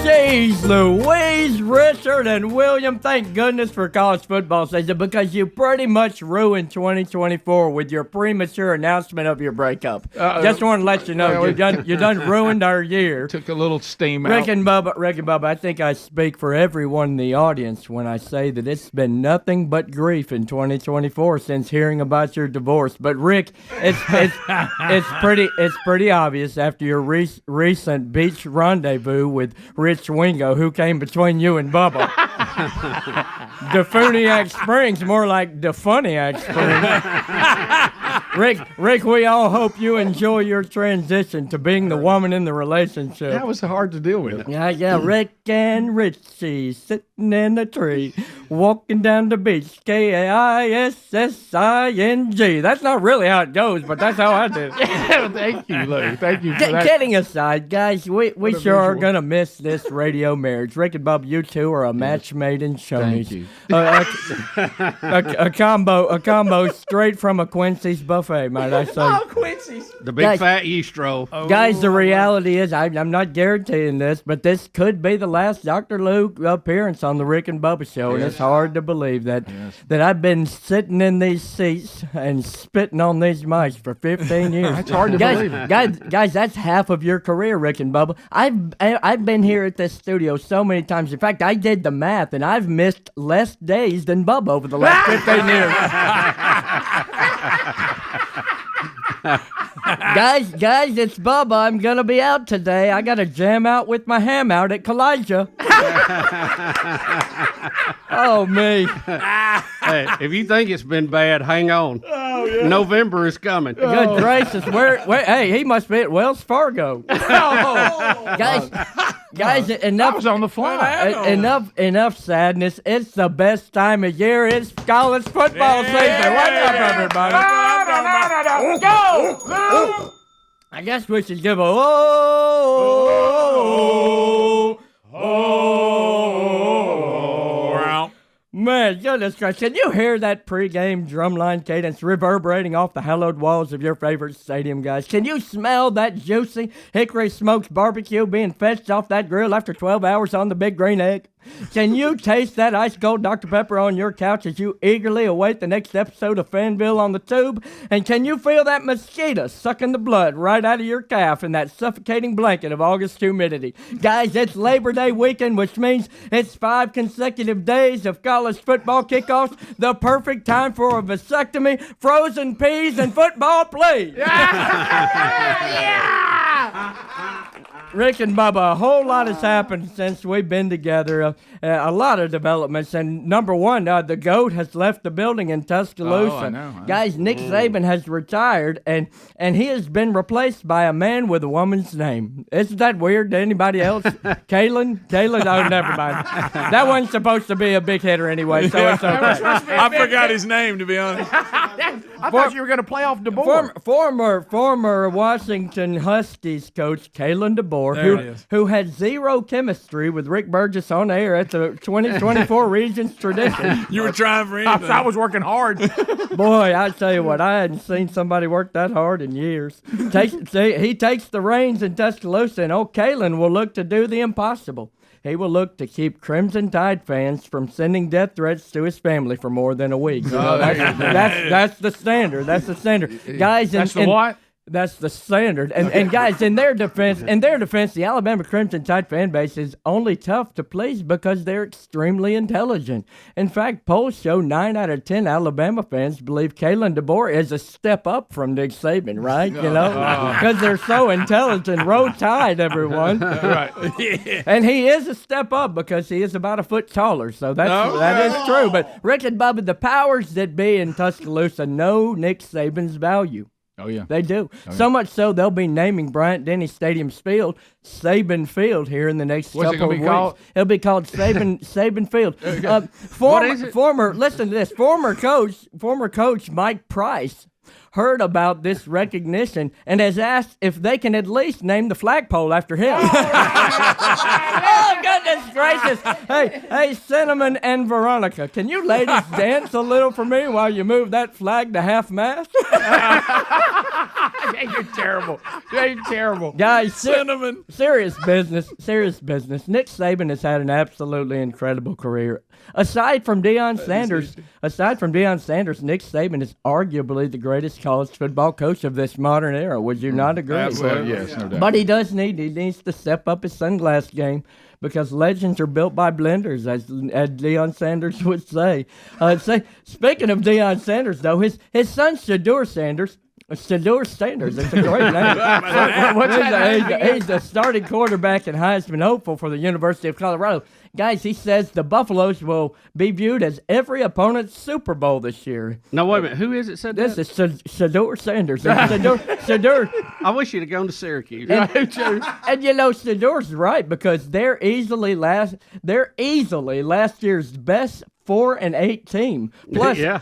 Jeez Louise, Richard, and William, thank goodness for college football season because you pretty much ruined 2024 with your premature announcement of your breakup. Just want to let you know, you done ruined our year. Took a little steam Rick out. and Bubba, I think I speak for everyone in the audience when I say that it's been nothing but grief in 2024 since hearing about your divorce. But Rick, it's pretty obvious after your recent beach rendezvous with Rich Wingo, who came between you and Bubba. Defuniac Springs, more like Defuniac Springs. Rick, we all hope you enjoy your transition to being the woman in the relationship. That was hard to deal with. Yeah, Rick and Richie sitting in a tree, walking down the beach, Kissing. That's not really how it goes, but that's how I did it. Thank you, Lou. Thank you for that. Kidding aside, guys, we sure are going to miss this radio marriage. Rick and Bub, you two are a match made in Shoney's. Thank you. A combo straight from a Quincy's buffet, might I say. Oh, Quincy's. The big fat Eastro. Guys, the reality is, I'm not guaranteeing this, but this could be the last Dr. Lou appearance on the Rick and Bubba Show, and it's hard to believe that I've been sitting in these seats and spitting on these mics for 15 years. It's hard to believe. Guys, that's half of your career, Rick and Bubba. I've been here at this studio so many times. In fact, I did the math, and I've missed less days than Bubba over the last 15 years. Guys, it's Bubba. I'm gonna be out today. I gotta jam out with my ham out at Kalijah. Oh, me. Hey, if you think it's been bad, hang on. Oh, yeah. November is coming. Good gracious. Where, hey, he must be at Wells Fargo. Guys, enough. I was on the fly. Enough sadness. It's the best time of year. It's college football season. What's up, everybody? Go! I guess we should give a Man, goodness gracious. Can you hear that pregame drumline cadence reverberating off the hallowed walls of your favorite stadium, guys? Can you smell that juicy hickory smoked barbecue being fetched off that grill after 12 hours on the big green egg? Can you taste that ice cold Dr. Pepper on your couch as you eagerly await the next episode of Fanville on the Tube? And can you feel that mosquito sucking the blood right out of your calf in that suffocating blanket of August humidity? Guys, it's Labor Day weekend, which means it's 5 consecutive days of college football kickoffs, the perfect time for a vasectomy, frozen peas, and football, please. Rick and Bubba, a whole lot has happened since we've been together. A lot of developments. And number one, the GOAT has left the building in Tuscaloosa. Oh, I know. Guys, Nick Saban has retired, and he has been replaced by a man with a woman's name. Isn't that weird to anybody else? Kalen? Oh, never mind. That wasn't supposed to be a big hitter anyway, so it's okay. I forgot his name, to be honest. I thought you were going to play off DeBoer. Former Washington Huskies coach Kalen DeBoer, who had zero chemistry with Rick Burgess on air at the 2024 Regents Tradition. You were trying for anything. I was working hard. Boy, I tell you what, I hadn't seen somebody work that hard in years. He takes the reins in Tuscaloosa, and old Kalen will look to do the impossible. He will look to keep Crimson Tide fans from sending death threats to his family for more than a week. That's the standard. That's the standard, guys. That's the what? That's the standard. And guys, in their defense, the Alabama Crimson Tide fan base is only tough to please because they're extremely intelligent. In fact, polls show 9 out of 10 Alabama fans believe Kalen DeBoer is a step up from Nick Saban, right? You know, because they're so intelligent. Roll Tide, everyone. Right. And he is a step up because he is about a foot taller. So that is true. But Rick and Bubba, the powers that be in Tuscaloosa know Nick Saban's value. Oh, yeah. They do. So much so, they'll be naming Bryant-Denny Stadium's field Saban Field here in the next couple of weeks. Called? It'll be called Saban Field. What is it? Listen to this. Former coach Mike Price heard about this recognition and has asked if they can at least name the flagpole after him. Oh, goodness gracious. Hey, Cinnamon and Veronica, can you ladies dance a little for me while you move that flag to half-mast? You're terrible. You're terrible. Guys, Cinnamon. serious business. Nick Saban has had an absolutely incredible career. Aside from Deion Sanders, Nick Saban is arguably the greatest college football coach of this modern era. Would you not agree? Absolutely, yes, no doubt. But he needs to step up his sunglass game because legends are built by blenders, as Deion Sanders would say. Speaking of Deion Sanders, though, his son Shedeur Sanders. Shedeur Sanders, it's a great name. He's the starting quarterback and Heisman hopeful for the University of Colorado. Guys, he says the Buffaloes will be viewed as every opponent's Super Bowl this year. No, wait a minute. Who is it said This that? is Shedeur Sanders. Shedeur. I wish you'd have gone to Syracuse. And Shedeur's right because they're easily last year's best 4-8 team.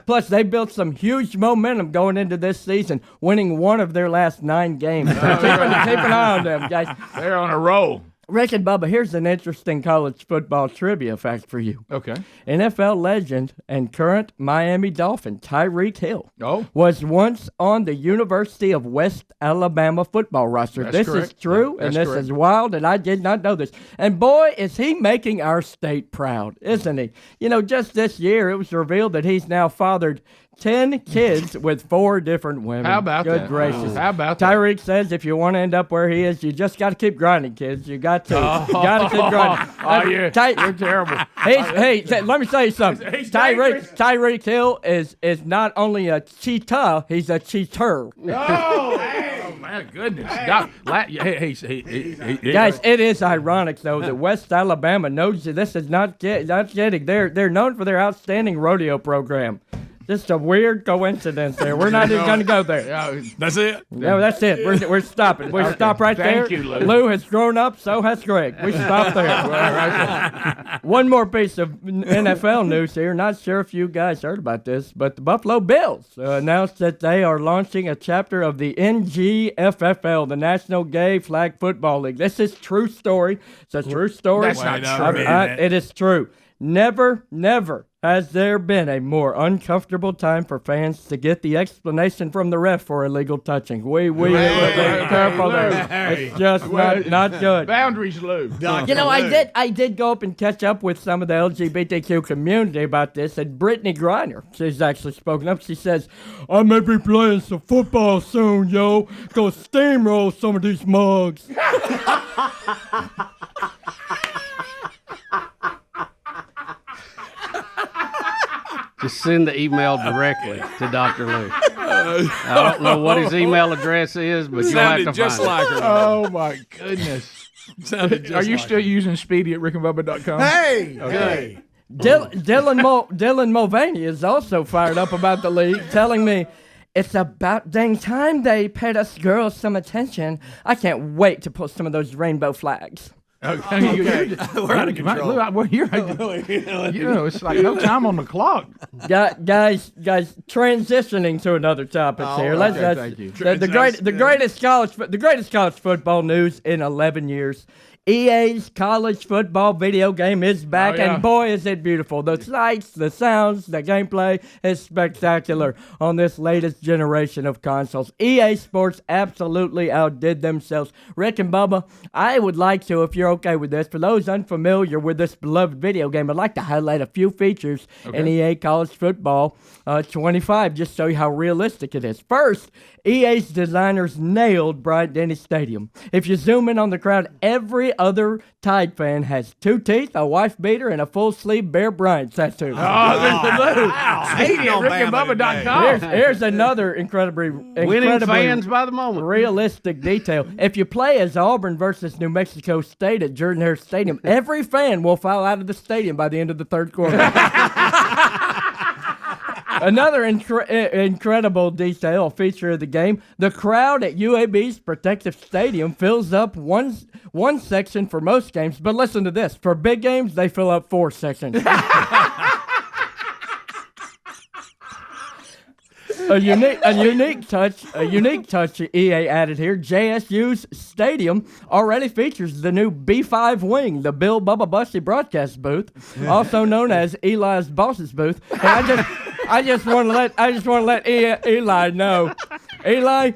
Plus they built some huge momentum going into this season, winning one of their last 9 games. So keep an eye on them, guys. They're on a roll. Rick and Bubba, here's an interesting college football trivia fact for you. Okay. NFL legend and current Miami Dolphin Tyreek Hill was once on the University of West Alabama football roster. That's This correct. is true, That's and this correct. is wild, and I did not know this. And boy, is he making our state proud, isn't he? You know, just this year, it was revealed that he's now fathered 10 kids with 4 different women. How about Good that? gracious. How about that? Tyreek says if you want to end up where he is, you just got to keep grinding, kids. You got to. You got to keep grinding. You're terrible. Let me tell you something. He's dangerous. Tyreek Hill is not only a cheetah, he's a cheater. Oh, my goodness. Guys, it is ironic, though, that West Alabama knows that this is not getting. They're known for their outstanding rodeo program. Just a weird coincidence there. We're not even going to go there. That's it? No, that's it. We're stopping. We stop right there. Thank you, Lou. Lou has grown up, so has Greg. We stop there. One more piece of NFL news here. Not sure if you guys heard about this, but the Buffalo Bills announced that they are launching a chapter of the NGFFL, the National Gay Flag Football League. This is true story. It's a true story. That's not true. It is true. Never has there been a more uncomfortable time for fans to get the explanation from the ref for illegal touching. We be careful there. It's just not good. Boundaries, Lou. You know, I did go up and catch up with some of the LGBTQ community about this, and Brittany Griner, she's actually spoken up. She says, I may be playing some football soon, yo. Go steamroll some of these mugs. Just send the email directly to Dr. Lou. I don't know what his email address is, but you'll have to Sounded just find like her. Oh, my goodness. Sounded just Are you like still using Speedy at rickandbubba.com? Hey! Okay. Dylan Mulvaney is also fired up about the league, telling me, it's about dang time they paid us girls some attention. I can't wait to pull some of those rainbow flags. Okay. We're out of control. It's like no time on the clock. Guys, transitioning to another topic here. Thank you. The greatest college football news in 11 years. EA's college football video game is back, and boy, is it beautiful. The sights, the sounds, the gameplay is spectacular on this latest generation of consoles. EA Sports absolutely outdid themselves. Rick and Bubba, I would like to, if you're okay with this, for those unfamiliar with this beloved video game, I'd like to highlight a few features in EA College Football 25, just show you how realistic it is. First, EA's designers nailed Bryant-Denny Stadium. If you zoom in on the crowd, every other Tide fan has 2 teeth, a wife beater, and a full-sleeve Bear Bryant tattoo. rickandbubba.com. Here's another incredibly winning fans by the moment. realistic detail. If you play as Auburn versus New Mexico State at Jordan-Hare Stadium, every fan will file out of the stadium by the end of the third quarter. Another incredible detail feature of the game, the crowd at UAB's Protective Stadium fills up one section for most games, but listen to this. For big games, they fill up 4 sections. A unique touch EA added here. JSU's stadium already features the new B5 wing, the Bill Bubba Bussy broadcast booth, also known as Eli's boss's booth. And I just want to let Eli know, Eli.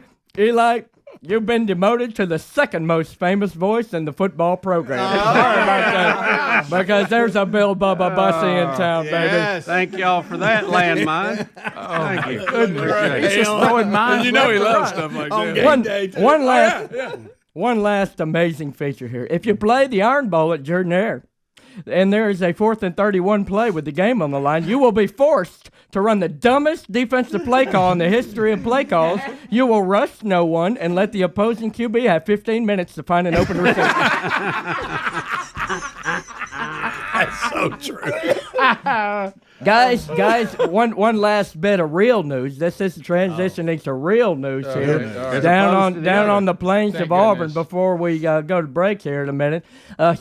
You've been demoted to the second most famous voice in the football program. Sorry about that. Because there's a Bill Bubba Bussy in town, baby. Thank y'all for that landmine. Thank you. He's just throwing mine. You know he loves stuff like that. One last amazing feature here. If you play the Iron Bowl at Jordan Air, and there is a 4th and 31 play with the game on the line, you will be forced to run the dumbest defensive play call in the history of play calls. You will rush no one and let the opposing QB have 15 minutes to find an open receiver. That's so true. Guys, one last bit of real news. This is transitioning to real news here. Down on the plains of Auburn before we go to break here in a minute.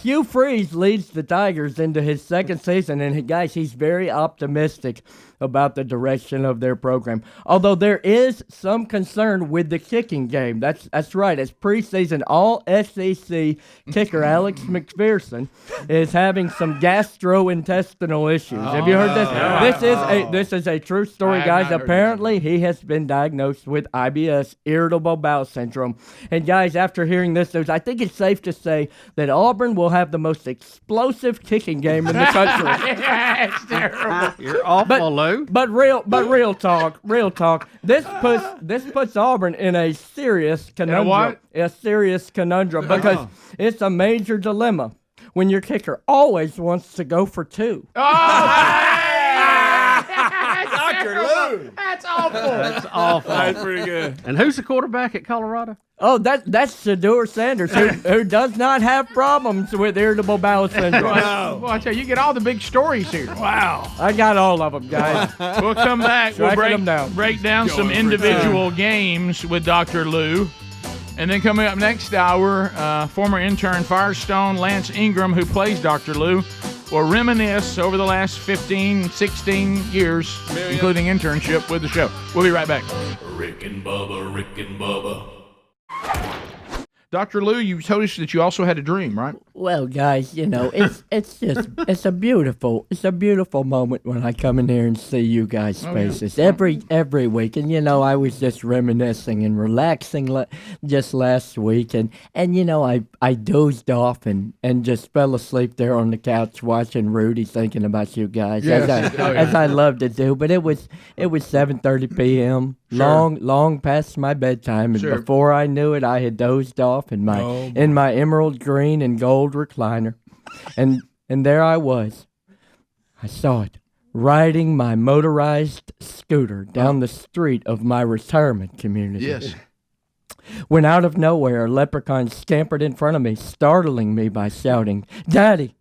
Hugh Freeze leads the Tigers into his second season, and guys, he's very optimistic about the direction of their program. Although there is some concern with the kicking game. That's right. As preseason All-SEC kicker Alex McPherson is having some gastrointestinal issues. Have you heard this? This is a true story, guys. Apparently, he has been diagnosed with IBS, irritable bowel syndrome. And guys, after hearing this news, I think it's safe to say that Auburn will have the most explosive kicking game in the country. It's terrible. You're awful, Lou. But real talk. This puts Auburn in a serious conundrum. What? A serious conundrum because it's a major dilemma when your kicker always wants to go for two. Dr. Lou. That's awful. That's awful. That's pretty good. And who's the quarterback at Colorado? Oh, that's Shedeur Sanders, who does not have problems with irritable bowel syndrome. Wow. Well, I tell you, you get all the big stories here. Wow. I got all of them, guys. We'll come back. We'll Tracking them down. break down some individual games with Dr. Lou. And then coming up next hour, former intern Firestone Lance Ingram, who plays Dr. Lou, will reminisce over the last 15, 16 years, including internship, with the show. We'll be right back. Rick and Bubba. Dr. Lou, you told us that you also had a dream, right? Well, guys, it's a beautiful moment when I come in here and see you guys' faces every week. And I was just reminiscing and relaxing just last week, and I dozed off and just fell asleep there on the couch watching Rudy, thinking about you guys as I love to do. But it was 7:30 p.m. Long past my bedtime, and before I knew it, I had dozed off in my emerald green and gold recliner, and there I was. I saw it, riding my motorized scooter down the street of my retirement community. Yes. When out of nowhere, a leprechaun scampered in front of me, startling me by shouting, "Daddy!"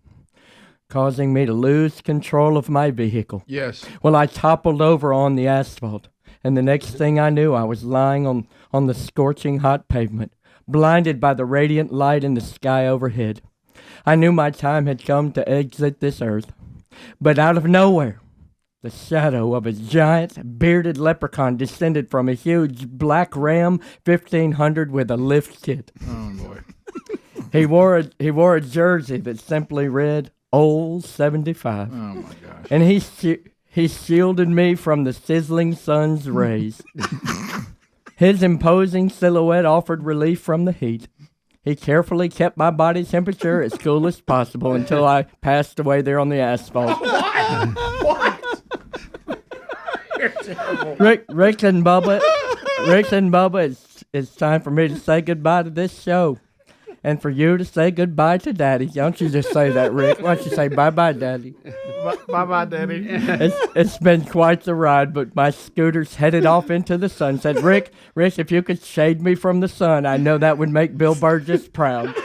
causing me to lose control of my vehicle. Yes. Well, I toppled over on the asphalt, and the next thing I knew, I was lying on the scorching hot pavement, blinded by the radiant light in the sky overhead. I knew my time had come to exit this earth. But out of nowhere, the shadow of a giant, bearded leprechaun descended from a huge black Ram 1500 with a lift kit. Oh, boy. He wore a jersey that simply read, Old 75. Oh, my gosh. And he shielded me from the sizzling sun's rays. His imposing silhouette offered relief from the heat. He carefully kept my body temperature as cool as possible until I passed away there on the asphalt. What? Rick and Bubba, it's time for me to say goodbye to this show. And for you to say goodbye to Daddy. Don't you just say that, Rick. Why don't you say bye-bye, Daddy? Bye-bye, Daddy. It's been quite the ride, but my scooter's headed off into the sunset. Rick, if you could shade me from the sun, I know that would make Bill Burgess proud.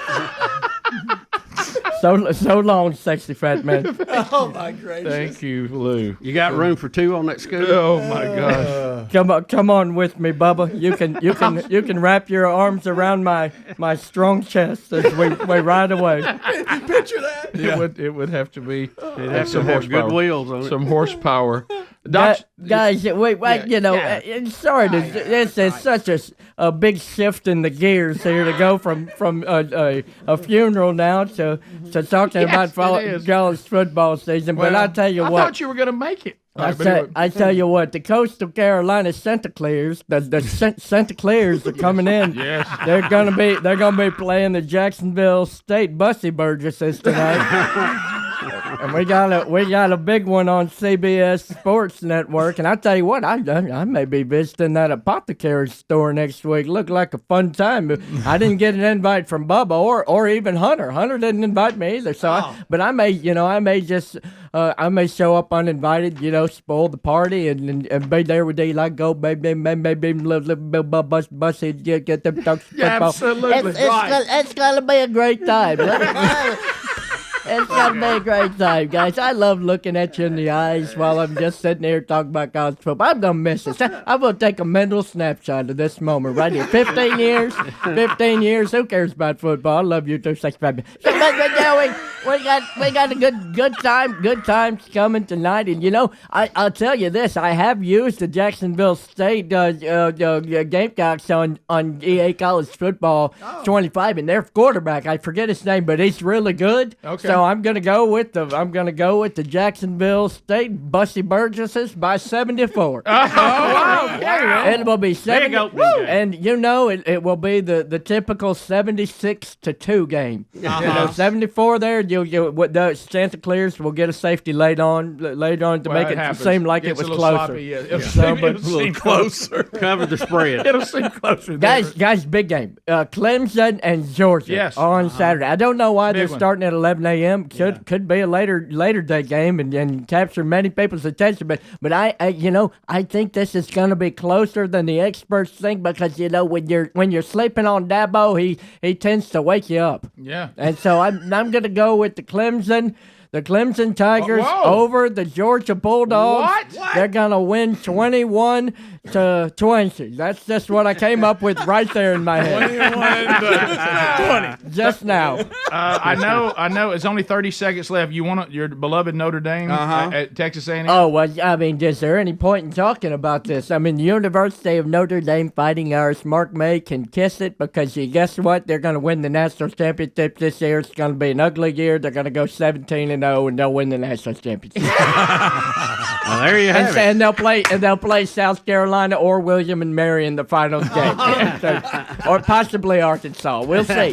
So long, sexy fat man. Oh, my gracious. Thank you, Lou. You got room for two on that scooter? Oh, my gosh. Come on with me, Bubba. You can wrap your arms around my strong chest as we ride away. Picture that. It would have to be. It Have some good wheels on it. Some horsepower. Guys, wait, sorry, this is such a big shift in the gears here to go from a funeral now to talking about college football season. But I tell you what, I thought you were going to make it. I tell you what, the Coastal Carolina Chanticleers, the Chanticleers are coming in. Yes, they're gonna be playing the Jacksonville State Bussy Burgesses tonight. And we got a big one on CBS Sports Network. And I tell you what, I may be visiting that apothecary store next week. Looked like a fun time. I didn't get an invite from Bubba or even Hunter. Hunter didn't invite me either. So, I may show up uninvited. Spoil the party and be there with you. Like go, baby, bussy, get them talk football. Absolutely, it's gonna be a great time. It's going to be a great time, guys. I love looking at you in the eyes while I'm just sitting here talking about college football. I'm going to miss this. I'm going to take a mental snapshot of this moment right here. 15 years. Who cares about football? I love you too. We got a good times coming tonight. And, I'll tell you this. I have used the Jacksonville State Gamecocks on EA College Football 25, and their quarterback, I forget his name, but he's really good. Okay. So I'm gonna go with the Jacksonville State Bussy Burgesses by 74. It will be 70. And it will be the typical 76-2 game. 74 there. The Chanticleers will get a safety laid on to make it seem like it was closer. It'll seem closer. Cover the spread. It'll seem closer. Guys, big game. Clemson and Georgia on Saturday. I don't know why they're starting at 11 a.m. Could be a later day game and capture many people's attention. But I think this is going to be closer than the experts think because when you're sleeping on Dabo, he tends to wake you up. Yeah. And so I'm going to go with the Clemson Tigers over the Georgia Bulldogs. What? They're going to win 21-20. That's just what I came up with right there in my head. 21-20. Just now. I know. It's only 30 seconds left. You want your beloved Notre Dame at Texas A&M? Oh, well, I mean, is there any point in talking about this? I mean, the University of Notre Dame Fighting Irish, Mark May can kiss it because guess what? They're going to win the national championship this year. It's going to be an ugly year. They're going to go 17-0, and they'll win the national championship. Well, there you have it. And they'll play South Carolina or William and Mary in the final game, or possibly Arkansas. We'll see.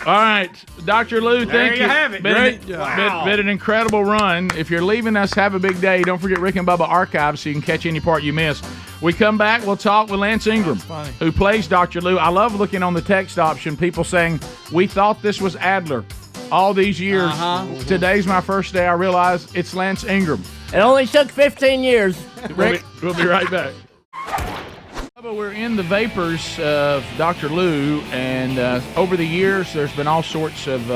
All right, Dr. Lou, thank you. There you have it. Been an incredible run. If you're leaving us, have a big day. Don't forget Rick and Bubba Archives so you can catch any part you missed. We come back, we'll talk with Lance Ingram, who plays Dr. Lou. I love looking on the text option, people saying, we thought this was Adler all these years. Today's my first day. I realize it's Lance Ingram. It only took 15 years. Rick, we'll be right back. We're in the vapors of Dr. Lou, and over the years, there's been all sorts of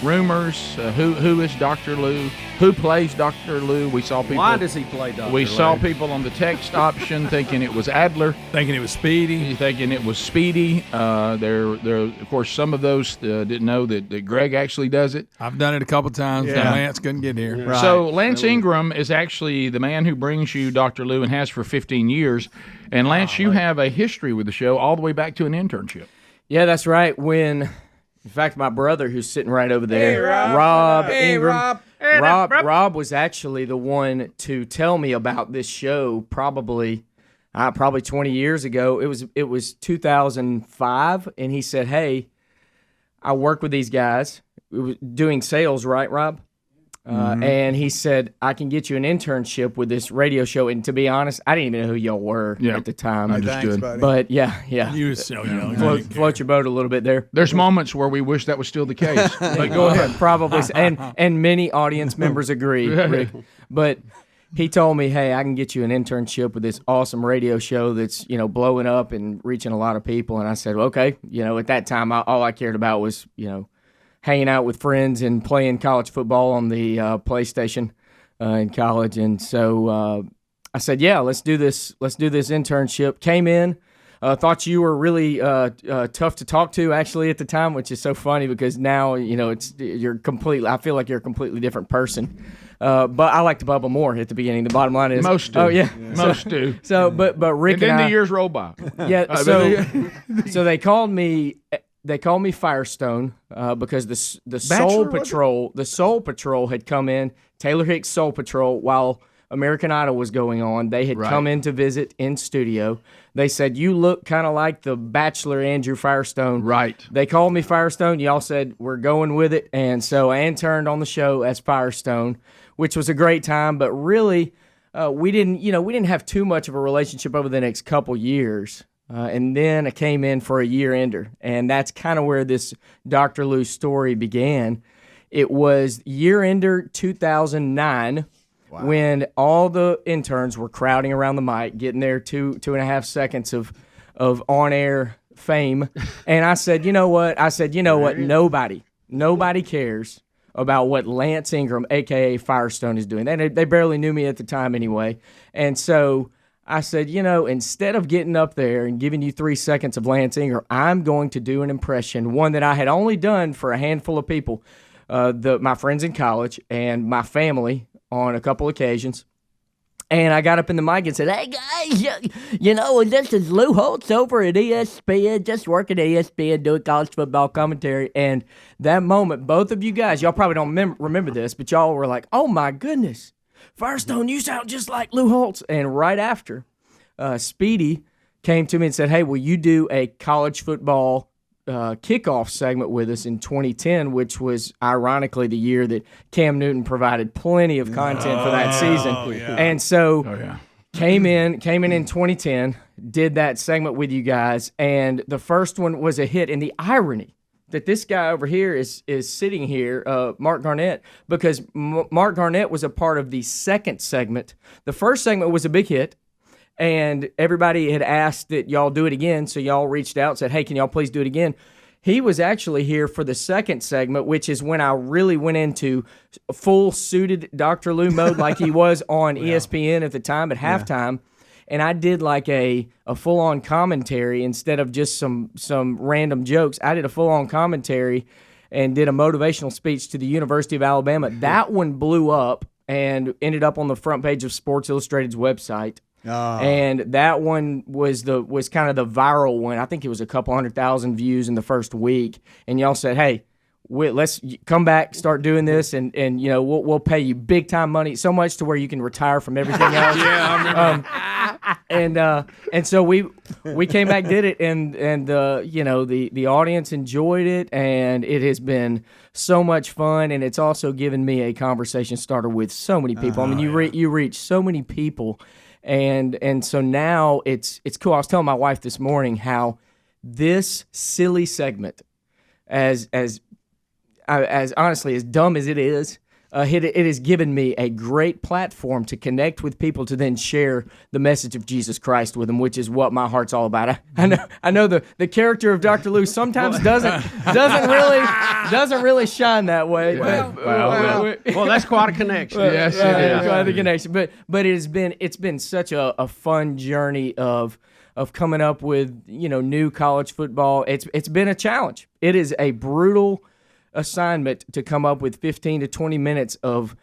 rumors. Who is Dr. Lou? Who plays Dr. Lou? We saw people. Why does he play Dr. Lou? We saw people on the text option thinking it was Adler, Thinking it was Speedy. thinking it was Speedy. There, of course, some of those didn't know that Greg actually does it. I've done it a couple times. Yeah. Lance couldn't get here. Right. So Lance Ingram is actually the man who brings you Dr. Lou and has for 15 years. And Lance, you have a history with the show all the way back to an internship. Yeah, that's right. In fact, my brother, who's sitting right over there, Rob Ingram. Rob was actually the one to tell me about this show probably 20 years ago. It was 2005, and he said, "Hey, I work with these guys doing sales, right, Rob?" And he said, I can get you an internship with this radio show. And to be honest, I didn't even know who y'all were at the time. Understood. Thanks, buddy. But yeah. You was so young. Float your boat a little bit there. There's moments where we wish that was still the case. But go ahead. Probably. And many audience members agree, Rick. But he told me, hey, I can get you an internship with this awesome radio show that's, blowing up and reaching a lot of people. And I said, well, okay. At that time, all I cared about was, hanging out with friends and playing college football on the PlayStation in college. And so I said, yeah, let's do this internship. Came in, Thought you were really tough to talk to actually at the time, which is so funny because now you're completely. I feel like you're a completely different person. But I liked Bubba more at the beginning. The bottom line is most do. Oh yeah, most do. So but Rick and then I, the years roll by. Yeah. So they called me. They called me Firestone because the Soul Patrol had come in. Taylor Hicks Soul Patrol while American Idol was going on. They had come in to visit in studio. They said, you look kind of like the Bachelor Andrew Firestone. Right. They called me Firestone. Y'all said, we're going with it. And so I interned on the show as Firestone, which was a great time. But really, we didn't have too much of a relationship over the next couple years. And then I came in for a year-ender. And that's kind of where this Dr. Lou story began. It was year-ender 2009. Wow. When all the interns were crowding around the mic, getting their 2.5 seconds of on-air fame. And I said, you know what? Nobody cares about what Lance Ingram, a.k.a. Firestone, is doing. They barely knew me at the time anyway. And so I said, instead of getting up there and giving you 3 seconds of Lance Ingram, I'm going to do an impression, one that I had only done for a handful of people, my friends in college and my family, on a couple occasions. And I got up in the mic and said, hey, guys, this is Lou Holtz over at ESPN, just working at ESPN doing college football commentary. And that moment, both of you guys, y'all probably don't remember this, but y'all were like, oh, my goodness, Firestone, you sound just like Lou Holtz. And right after, Speedy came to me and said, hey, will you do a college football kickoff segment with us in 2010, which was ironically the year that Cam Newton provided plenty of content for that season. Yeah. And so came in in 2010, did that segment with you guys, and the first one was a hit. And the irony that this guy over here is sitting here, Mark Garnett, because Mark Garnett was a part of the second segment. The first segment was a big hit. And everybody had asked that y'all do it again, so y'all reached out and said, hey, can y'all please do it again? He was actually here for the second segment, which is when I really went into full suited Dr. Lou mode like he was on ESPN at the time at halftime. And I did like a full-on commentary instead of just some random jokes. I did a full-on commentary and did a motivational speech to the University of Alabama. That one blew up and ended up on the front page of Sports Illustrated's website. Oh. And that one was kind of the viral one. I think it was a couple 100,000 views in the first week. And y'all said, "Hey, let's come back, start doing this, and we'll pay you big time money, so much to where you can retire from everything else." Yeah, I remember. And so we came back, did it, and the audience enjoyed it, and it has been so much fun, and it's also given me a conversation starter with so many people. You reach so many people. And so now it's cool. I was telling my wife this morning how this silly segment, as honestly as dumb as it is, it has given me a great platform to connect with people to then share the message of Jesus Christ with them, which is what my heart's all about. I know the character of Dr. Lou sometimes doesn't really shine that way. Well, that's quite a connection. Yes, it is. Quite a connection. But it's been such a fun journey of coming up with new college football. It's been a challenge. It is a brutal assignment to come up with 15 to 20 minutes of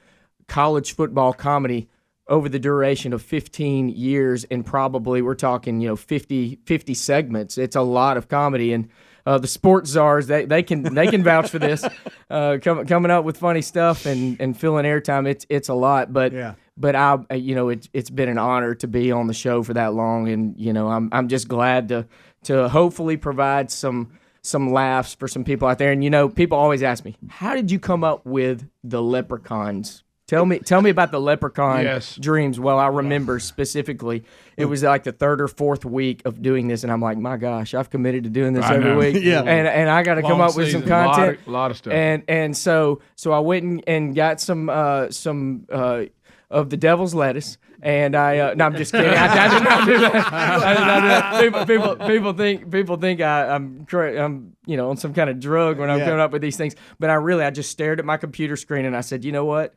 college football comedy over the duration of 15 years, and probably we're talking 50 segments. It's a lot of comedy, and the sports czars they can vouch for this. Coming up with funny stuff and filling airtime, it's a lot. But it's been an honor to be on the show for that long, and I'm just glad to hopefully provide some laughs for some people out there. And people always ask me, how did you come up with the leprechauns? Tell me about the leprechaun dreams. Well, I remember specifically it was like the third or fourth week of doing this, and I'm like, my gosh, I've committed to doing this every week. Yeah. And I got to come up with some content. A lot of stuff. And so I went and got some of the devil's lettuce. And no, I'm just kidding. I did not do that. I did not do that. People think I'm on some kind of drug when I'm coming up with these things. But I just stared at my computer screen and I said, you know what?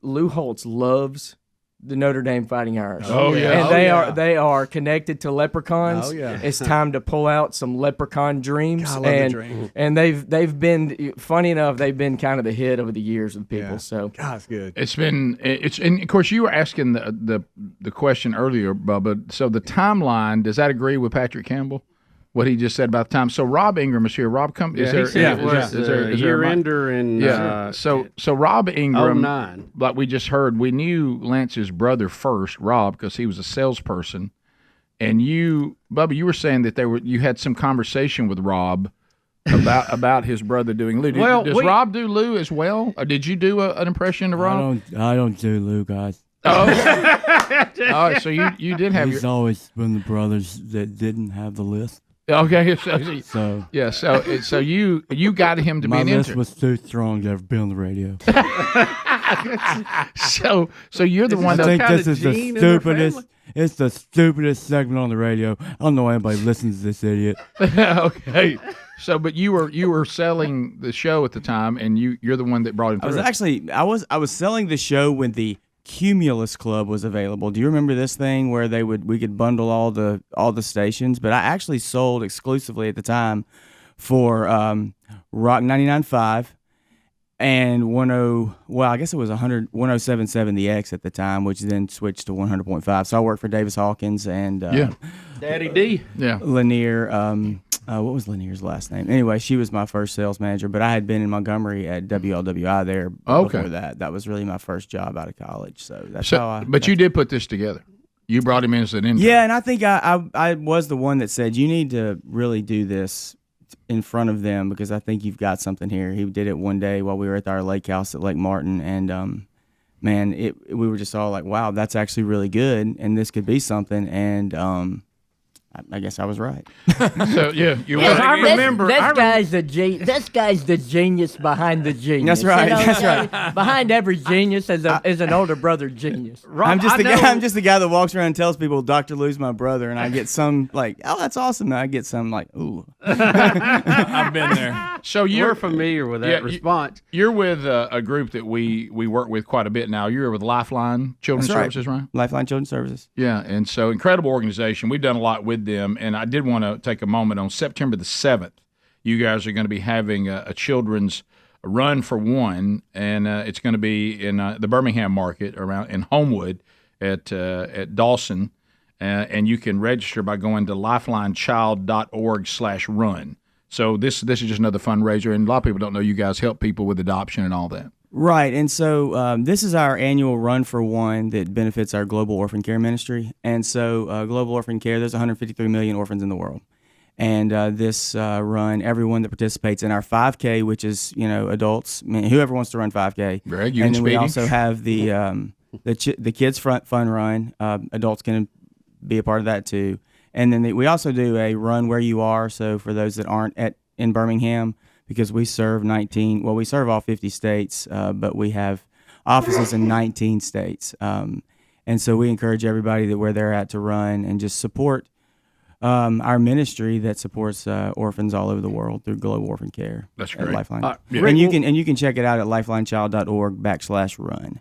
Lou Holtz loves the Notre Dame Fighting Irish. Oh, yeah. And they are connected to leprechauns. Oh, yeah. It's time to pull out some leprechaun dreams. God, I love the dream. And they've been, funny enough, they've been kind of the hit over the years with people. Yeah. So God, it's good. And of course you were asking the question earlier, Bubba. So the timeline, does that agree with Patrick Campbell? What he just said about the time. So Rob Ingram is here. Rob, come. He said it was a year-ender in So Rob Ingram, 09. like we just heard, we knew Lance's brother first, Rob, because he was a salesperson. And you, Bubba, you were saying that you had some conversation with Rob about his brother doing Lou. Does Rob do Lou as well? Or did you do an impression of Rob? I don't do Lou, guys. Oh, so you did have He's always been the brothers that didn't have the list. Okay, so you got him to be My an list intern. was too strong to ever be on the radio. So you're the one I think that this is the stupidest. It's the stupidest segment on the radio. I don't know why anybody listens to this idiot. Okay. So, but you were selling the show at the time, and you're the one that brought him through. I was selling the show when the Cumulus Club was available. Do you remember this thing where we could bundle all the stations? But I actually sold exclusively at the time for Rock 99.5 and I guess it was 107.7 the X at the time, which then switched to 100.5. So I worked for Davis Hawkins and Daddy D. Yeah. Lanier. What was Lanier's last name? Anyway, she was my first sales manager, but I had been in Montgomery at WLWI there before that. That was really my first job out of college. So that's how I. But you did put this together. You brought him in as an intern. Yeah, and I think I was the one that said, you need to really do this in front of them because I think you've got something here. He did it one day while we were at our lake house at Lake Martin, and man, we were just all like, wow, that's actually really good, and this could be something, and I guess I was right. So yeah, you were. I remember. This guy's the genius behind the genius. That's right. You know, That's right. Behind every genius is an older brother genius. I'm just the guy that walks around and tells people Dr. Lou's my brother, and I get some like, oh, that's awesome. And I get some like, ooh. I've been there. So We're familiar with that response. You're with a group that we work with quite a bit now. You're with Lifeline Children's Services, right? Lifeline Children's Services. Yeah, and so incredible organization. We've done a lot with them, and I did want to take a moment on September the 7th. You guys are going to be having a children's run for one, and it's going to be in the Birmingham market around in Homewood at Dawson, and you can register by going to lifelinechild.org/run. So this is just another fundraiser, and a lot of people don't know you guys help people with adoption and all that. Right, and so this is our annual Run for One that benefits our Global Orphan Care Ministry. And so Global Orphan Care, there's 153 million orphans in the world. And this run, everyone that participates in our 5K, which is, adults, whoever wants to run 5K. Greg, you and and then we Speedy. also have the Kids Fun Run. Adults can be a part of that too. And then we also do a Run Where You Are, so for those that aren't in Birmingham, because we serve all 50 states, but we have offices in 19 states. And so we encourage everybody that where they're at to run and just support our ministry that supports orphans all over the world through Global Orphan Care. That's at great. Lifeline. Yeah. And you can check it out at lifelinechild.org/run.